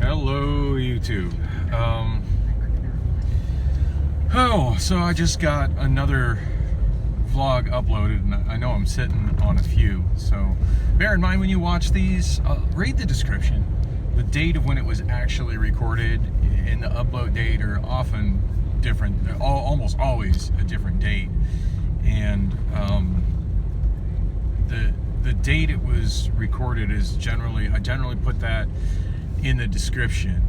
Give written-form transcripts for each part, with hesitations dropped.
Hello, YouTube. So I just got another vlog uploaded, and I know I'm sitting on a few. So bear in mind when you watch these, read the description. The date of when it was actually recorded and the upload date are often different. Almost always a different date, and the date it was recorded is I generally put that in the description.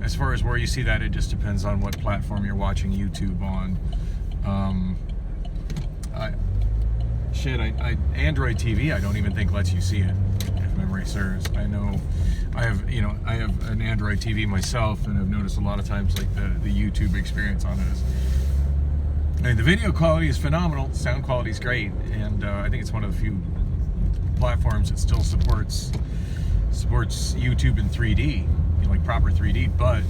As far as where you see that, it just depends on what platform you're watching YouTube on. Android TV, I don't even think lets you see it, if memory serves. I know I have an Android TV myself, and I've noticed a lot of times like the YouTube experience on it is, I mean, the video quality is phenomenal, sound quality is great, and I think it's one of the few platforms that still supports YouTube in 3D, like proper 3D, but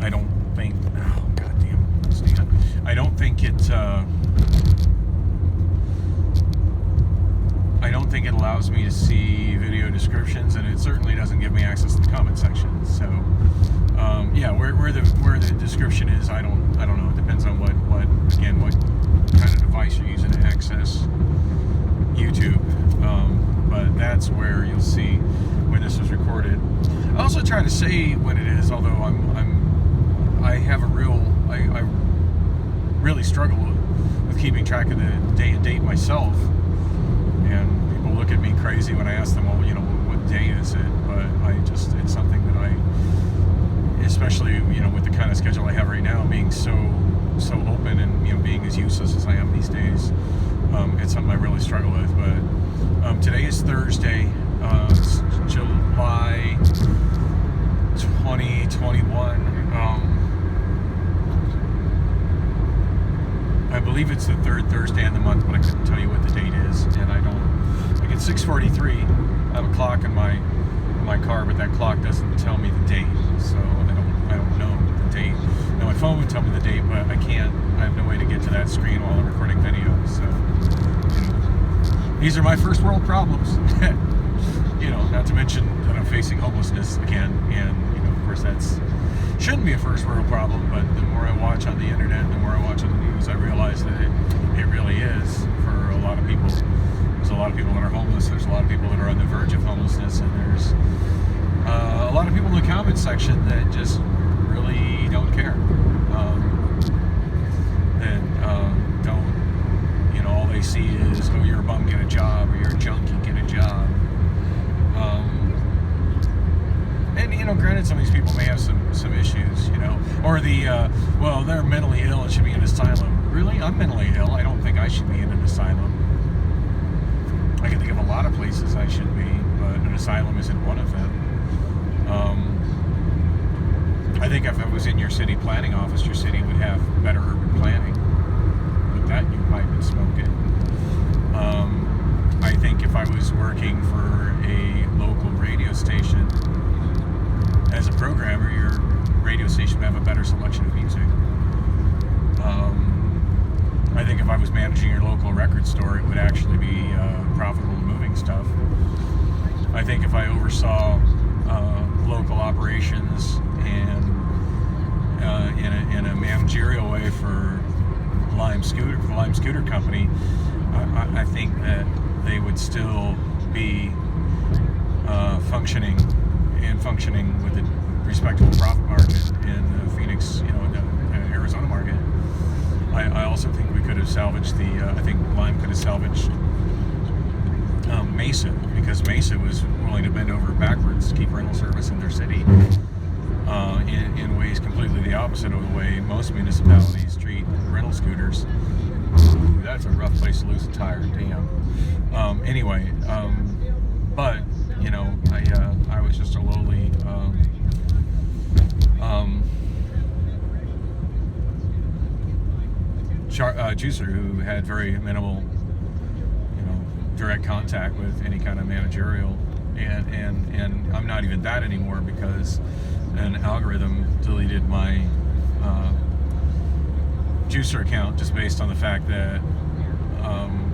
I don't think, oh goddamn, Stan, I don't think it allows me to see video descriptions, and it certainly doesn't give me access to the comment section. So yeah, where the description is, I don't know. It depends on what kind of device you're using to access YouTube. But that's where you'll see when this was recorded. I also try to say when it is, although I really struggle with keeping track of the day and date myself, and people look at me crazy when I ask them, well, what day is it? But it's something that especially with the kind of schedule I have right now, being so open and being as useless as I am these days, it's something I really struggle with. But today is Thursday, it's July 2021. I believe it's the third Thursday in the month, but I couldn't tell you what the date is, and like it's 6:43. I have a clock in my car, but that clock doesn't tell me the date, so I don't know the date. Now my phone would tell me the date, but I have no way to get to that screen while I'm recording video. So these are my first world problems. Not to mention that I'm facing homelessness again, and of course that's shouldn't be a first world problem, but the more I watch on the internet, the more I watch on the news, I realize that it really is for a lot of people. There's a lot of people that are homeless, there's a lot of people that are on the verge of homelessness, and there's a lot of people in the comment section that just really don't care. All they see is, oh, you're a bum, get a job, or you're a junkie, get a job. And granted, some of these people may have some issues, or well, they're mentally ill and should be in an asylum. Really? I'm mentally ill. I don't think I should be in an asylum. I can think of a lot of places I should be, but an asylum isn't one of them. I think if I was in your city planning office, your city would have better urban planning. With that, you pipe and smoke it. I think if I was working for a local radio station as a programmer, your radio station would have a better selection of music. I think if I was managing your local record store, it would actually be profitable moving stuff. I think if I oversaw local operations and in a managerial way for Lime Scooter Company, I think that they would still be functioning with a respectable profit margin in the Phoenix, the Arizona market. I also think we could have salvaged I think Lime could have salvaged Mesa, because Mesa was willing to bend over backwards to keep rental service in their city in ways completely the opposite of the way most municipalities treat rental scooters. Ooh, that's a rough place to lose a tire, damn. Anyway, but I was just a lowly juicer who had very minimal direct contact with any kind of managerial, and I'm not even that anymore, because an algorithm deleted my juicer account just based on the fact that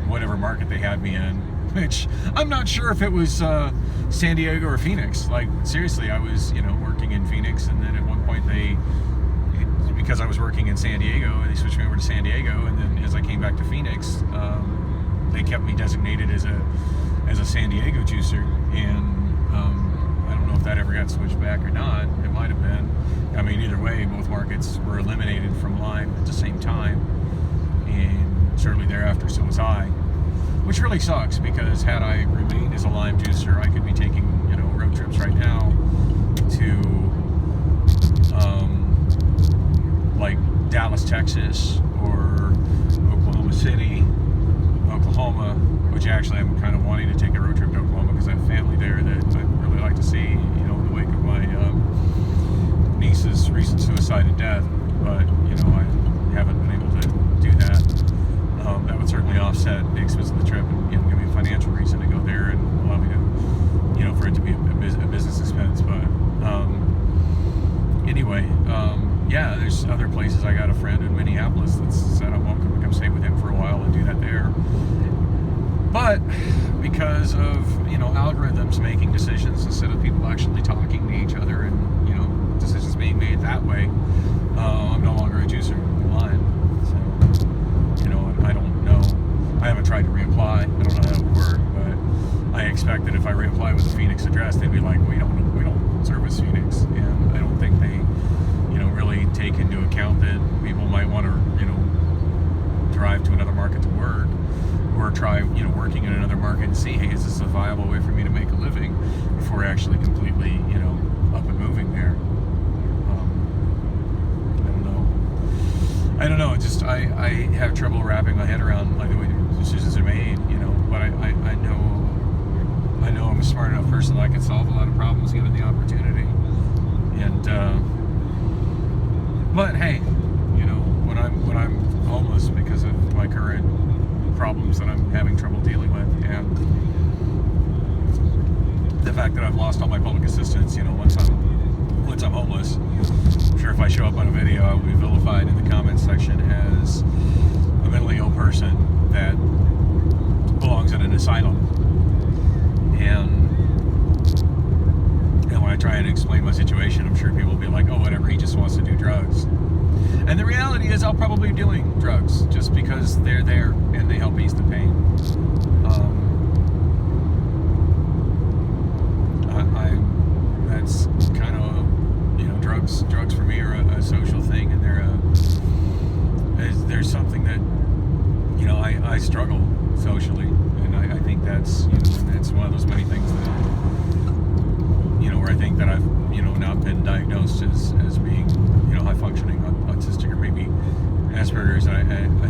whatever market they had me in which I'm not sure if it was San Diego or Phoenix. Like, seriously, I was, working in Phoenix, and then at one point because I was working in San Diego, they switched me over to San Diego, and then as I came back to Phoenix, they kept me designated as a San Diego juicer, and I don't know if that ever got switched back or not. It might have been. I mean, either way, both markets were eliminated from Lime at the same time, and shortly thereafter, so was I, which really sucks, because had I remained as a Lime juicer, I could be taking, road trips right now to, like Dallas, Texas, or Oklahoma City, Oklahoma, which actually I'm kind of wanting to take a road trip to Oklahoma because I have family there that I'd really like to see, in the wake of my niece's recent suicide and death. But, I haven't been able to do that. That would certainly offset the expense of the trip and give me a financial reason to go there and allow me to, for it to be a business expense. But anyway, yeah, there's other places. I got a friend in Minneapolis that said I'm welcome to come stay with him for a while and do that there. But because of, algorithms making decisions instead of people actually talking to each other and, decisions being made that way, I'm no longer a juicer online. So, I don't know. I haven't tried to reapply. I don't know how that would work, but I expect that if I reapply with a Phoenix address, they'd be like, we don't service Phoenix. And I don't think they, really take into account that people might want to, drive to another market to work, or try, working in another market and see, hey, is this a viable way for me to make a living before actually completely, up and moving there. I don't know. It's just I have trouble wrapping my head around like the way decisions are made, But I know I'm a smart enough person that I can solve a lot of problems given the opportunity. And but hey, when I'm homeless because of my current problems that I'm having trouble dealing with, and the fact that I've lost all my public assistance, once I'm homeless, I'm sure if I show up on a video, I will be vilified in the comments section as a mentally ill person that belongs in an asylum. And when I try and explain my situation, I'm sure people will be like, oh, whatever, he just wants to do drugs. And the reality is I'll probably be doing drugs just because they're there and they help ease the pain. That's kind of, drugs for me are a social thing, and there's something that, I struggle socially, and I think that's, it's one of those many things that, where I think that I've, now been diagnosed as being, high functioning autistic, or maybe Asperger's. I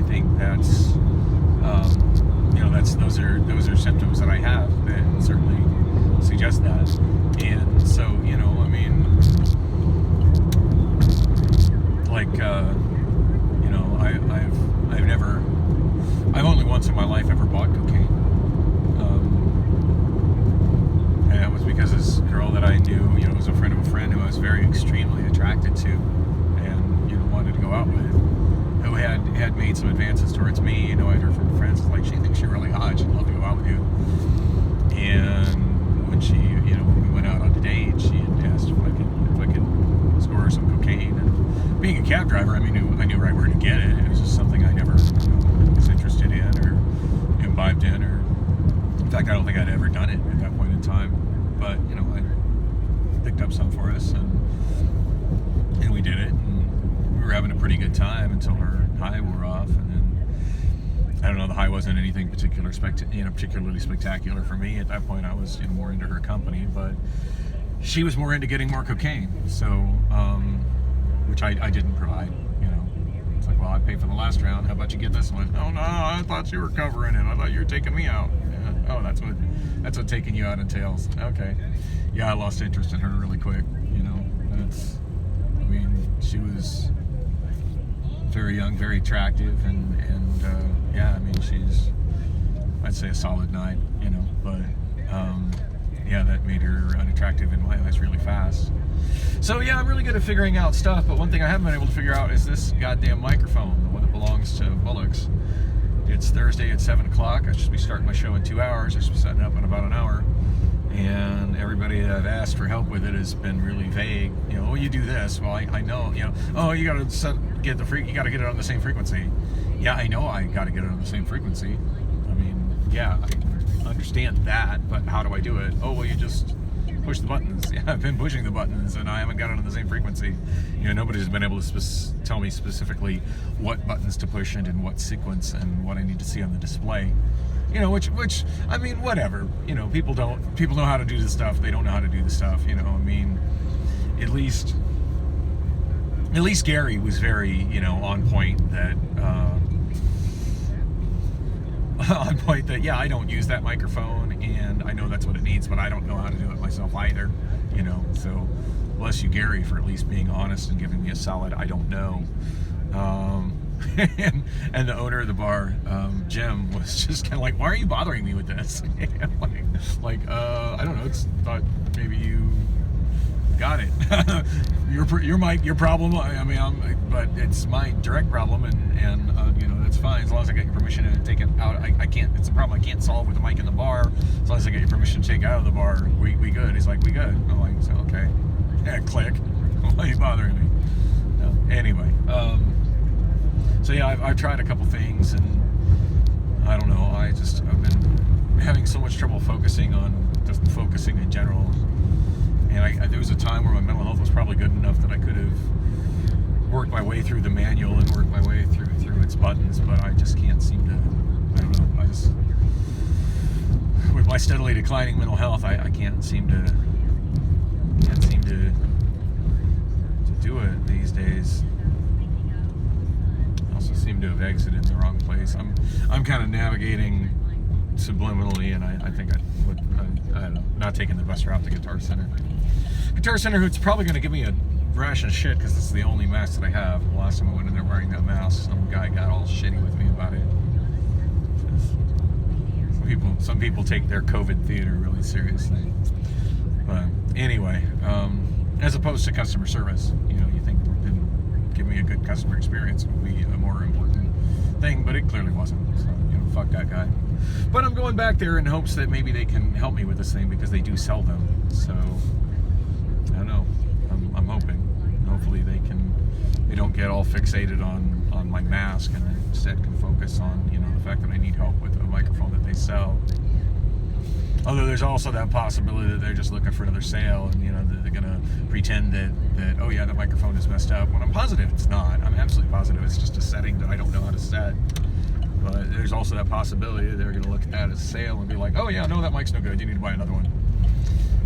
think that's, those are symptoms that I have that certainly suggest that. And so, I've only once in my life ever bought cocaine. And that was because this girl that I knew, was a friend of a friend who I was very extremely attracted to and, wanted to go out with, who had made some advances towards me. I'd heard from friends, like, she thinks you're really hot, she'd love to go out with you. And when she, when we went out on a date, she had asked if I could score her some cocaine. And being a cab driver, I knew right where to get it. It was just something I never was interested in or imbibed in, or in fact, I don't think I'd ever done it at that point in time. But I picked up some for us, and we did it, and we were having a pretty good time until her high wore off, and then I don't know, the high wasn't anything particularly spectacular for me. At that point, I was more into her company, but she was more into getting more cocaine. So, which I didn't provide. It's like, well, I paid for the last round. How about you get this one? Oh no, I thought you were covering it. I thought you were taking me out. Yeah. Oh, that's what taking you out entails. Okay. Yeah, I lost interest in her really quick. She was very young, very attractive, and yeah, she's, I'd say, a solid 9, but yeah, that made her unattractive in my eyes really fast. So yeah, I'm really good at figuring out stuff, but one thing I haven't been able to figure out is this goddamn microphone, the one that belongs to Bullocks. It's Thursday at 7 o'clock. I should be starting my show in 2 hours. I should be setting up in about an hour. And everybody that I've asked for help with it has been really vague. You know, oh, you do this. Well, I know. You know, oh, you got to get it on the same frequency. Yeah, I know. I got to get it on the same frequency. I mean, yeah, I understand that, but how do I do it? Oh, well, you just push the buttons. Yeah, I've been pushing the buttons, and I haven't got it on the same frequency. You know, nobody's been able to tell me specifically what buttons to push and in what sequence and what I need to see on the display. You know, which I mean, whatever. You know, people know how to do the stuff. They don't know how to do the stuff. You know, I mean, at least Gary was very, you know, on point that. On point that, yeah, I don't use that microphone, and I know that's what it needs, but I don't know how to do it myself either, you know. So bless you, Gary, for at least being honest and giving me a solid I don't know. And the owner of the bar, Jim, was just kind of like, why are you bothering me with this? I don't know, thought maybe you got it. your problem. I mean, but it's my direct problem, and you know, that's fine as long as I get your permission to take it out. I can't. It's a problem I can't solve with the mic in the bar. As long as I get your permission to take it out of the bar, we good. He's like, we good. I'm like, so, okay. Yeah, click. Why are you bothering me? No. Anyway, so yeah, I've tried a couple things, and I don't know. I've been having so much trouble focusing in general. And there was a time where my mental health was probably good enough that I could have worked my way through the manual and worked my way through its buttons, but I just can't seem to. I don't know. With my steadily declining mental health, I can't seem to do it these days. I also seem to have exited the wrong place. I'm kind of navigating subliminally, and I think I don't know, not taking the bus route to Guitar Center. Guitar Center, who's probably going to give me a ration of shit because this is the only mask that I have. The last time I went in there wearing that mask, some guy got all shitty with me about it. Some people take their COVID theater really seriously. But anyway, as opposed to customer service, you know, you think give me a good customer experience would be a more important thing, but it clearly wasn't. So, you know, fuck that guy. But I'm going back there in hopes that maybe they can help me with this thing because they do sell them. So I don't know. I'm hoping. Hopefully they don't get all fixated on my mask and instead can focus on, you know, the fact that I need help with a microphone that they sell. Although there's also that possibility that they're just looking for another sale, and you know they're gonna pretend that oh yeah, the microphone is messed up. When I'm positive it's not. I'm absolutely positive it's just a setting that I don't know how to set. But there's also that possibility that they're gonna look at that as a sale and be like, oh yeah, no, that mic's no good. You need to buy another one.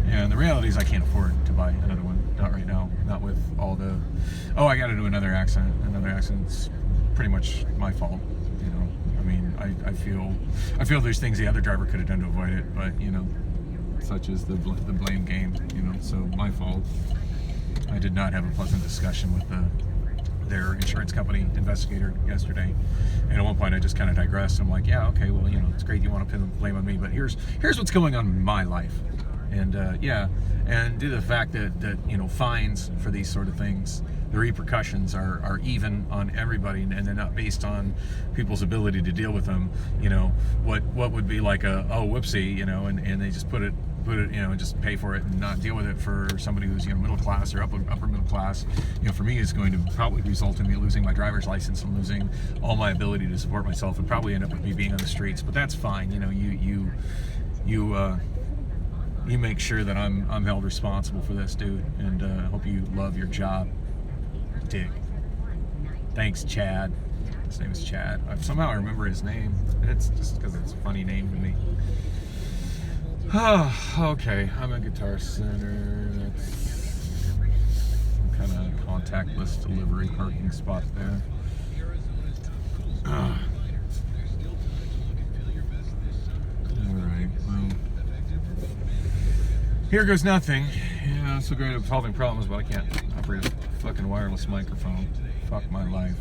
And the reality is I can't afford to buy another one. Not right now. Not with all the. Oh, I got to do another accent. Another accent's pretty much my fault. You know, I mean, I feel there's things the other driver could have done to avoid it, but you know, such is the blame game. You know, so my fault. I did not have a pleasant discussion with their insurance company investigator yesterday, and at one point I just kind of digressed. I'm like, yeah, okay, well, you know, it's great you want to pin the blame on me, but here's what's going on in my life. And yeah, and due to the fact that you know, fines for these sort of things, the repercussions are even on everybody, and they're not based on people's ability to deal with them. You know, what would be like a whoopsie, you know, and they just put it, you know, and just pay for it and not deal with it for somebody who's, you know, middle class or upper middle class. You know, for me, it's going to probably result in me losing my driver's license and losing all my ability to support myself, and probably end up with me being on the streets. But that's fine. You know, you make sure that I'm held responsible for this, dude, and hope you love your job, Dick. Thanks, Chad. His name is Chad. Somehow I remember his name. It's just because it's a funny name to me. Okay, I'm at Guitar Center. That's some kind of contactless delivery parking spot there. Alright, well, here goes nothing. Yeah, I'm so great at solving problems, but I can't operate a fucking wireless microphone. Fuck my life.